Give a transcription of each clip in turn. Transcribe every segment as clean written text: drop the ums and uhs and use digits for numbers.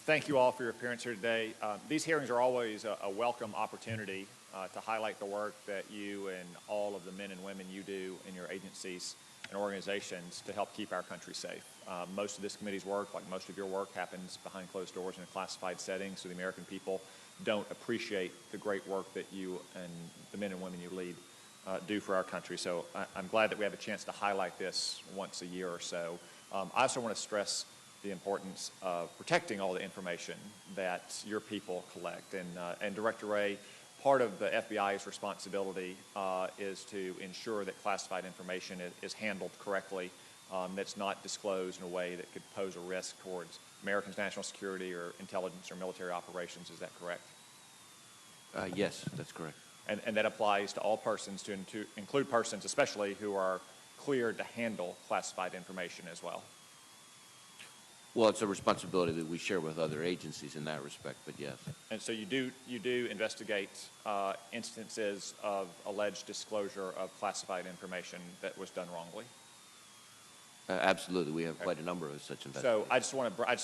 Thank you all for your appearance here today. These hearings are always a welcome opportunity to highlight the work that you and all of the men and women you do in your agencies and organizations to help keep our country safe. Most of this committee's work, like most of your work, happens behind closed doors in a classified setting, so the American people don't appreciate the great work that you and the men and women you lead do for our country. So I'm glad that we have a chance to highlight this once a year or so. I also want to stress the importance of protecting all the information that your people collect. And Director Wray, part of the FBI's responsibility is to ensure that classified information is handled correctly, that's not disclosed in a way that could pose a risk towards Americans' national security or intelligence or military operations. Is that correct? Yes, that's correct. And that applies to all persons, to include persons especially who are cleared to handle classified information as well. Well, it's a responsibility that we share with other agencies in that respect, but yes. And so you do investigate instances of alleged disclosure of classified information that was done wrongly? Absolutely, we have quite a number of such investigations. So I just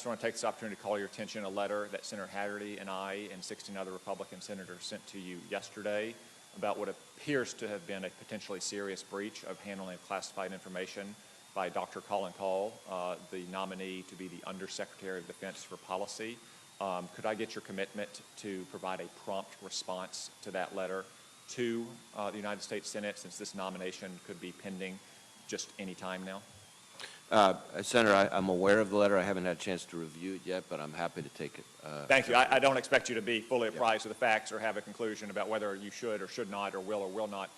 want to take this opportunity to call your attention to a letter that Senator Hatterty and I and 16 other Republican senators sent to you yesterday about what appears to have been a potentially serious breach of handling of classified information by Dr. Colin Call, the nominee to be the Undersecretary of Defense for Policy. Could I get your commitment to provide a prompt response to that letter to the United States Senate, since this nomination could be pending just any time now? Senator, I'm aware of the letter. I haven't had a chance to review it yet, but I'm happy to take it. Thank you. I don't expect you to be fully apprised of the facts or have a conclusion about whether you should or should not or will not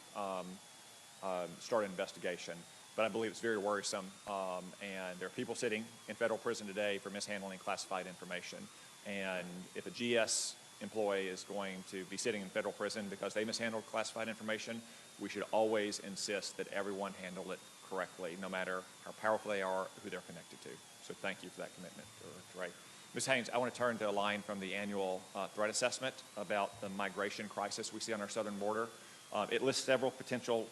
start an investigation. But I believe it's very worrisome, and there are people sitting in federal prison today for mishandling classified information. And if a GS employee is going to be sitting in federal prison because they mishandled classified information, we should always insist that everyone handle it correctly, no matter how powerful they are or who they're connected to. So thank you for that commitment, Director Wray. Ms. Haines, I want to turn to a line from the annual threat assessment about the migration crisis we see on our southern border. It lists several potential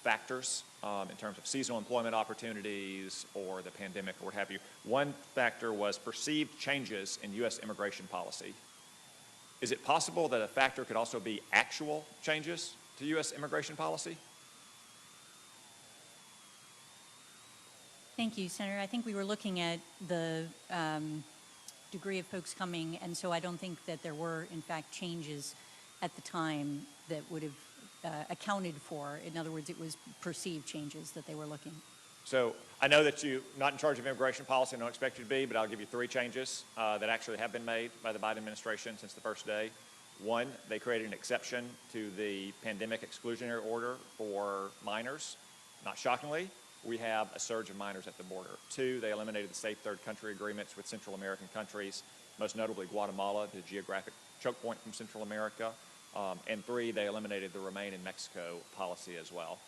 factors in terms of seasonal employment opportunities or the pandemic or what have you. One factor was perceived changes in U.S. immigration policy. Is it possible that a factor could also be actual changes to U.S. immigration policy? Thank you, Senator. I think we were looking at the degree of folks coming, and so I don't think that there were, in fact, changes at the time that would have accounted for. In other words, it was perceived changes that they were looking. So I know that you're not in charge of immigration policy, I don't expect you to be, but I'll give you 3 changes that actually have been made by the Biden administration since the first day. 1, they created an exception to the pandemic exclusionary order for minors. Not shockingly, we have a surge of minors at the border. 2, they eliminated the safe third country agreements with Central American countries, most notably Guatemala, the geographic choke point from Central America. And 3, they eliminated the Remain in Mexico policy as well.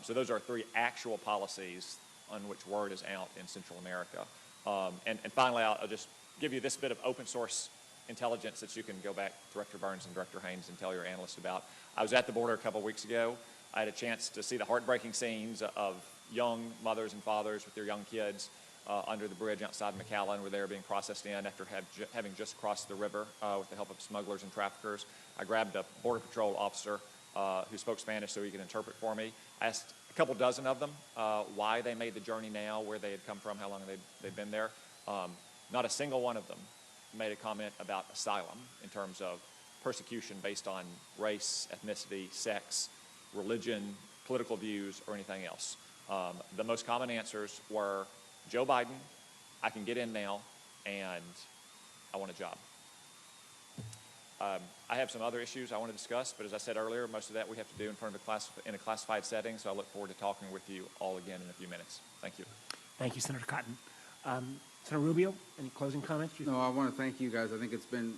So those are 3 actual policies on which word is out in Central America. And finally, I'll just give you this bit of open source intelligence that you can go back, Director Burns and Director Haines, and tell your analysts about. I was at the border a couple of weeks ago. I had a chance to see the heartbreaking scenes of young mothers and fathers with their young kids under the bridge outside McAllen, where they were being processed in after having just crossed the river with the help of smugglers and traffickers. I grabbed a Border Patrol officer who spoke Spanish so he could interpret for me. I asked a couple dozen of them why they made the journey now, where they had come from, how long they'd been there. Not a single one of them made a comment about asylum in terms of persecution based on race, ethnicity, sex, religion, political views, or anything else. The most common answers were, Joe Biden, I can get in now, and I want a job. I have some other issues I want to discuss, but as I said earlier, most of that we have to do in a classified setting, so I look forward to talking with you all again in a few minutes. Thank you. Thank you, Senator Cotton. Senator Rubio, any closing comments? No, I want to thank you guys. I think it's been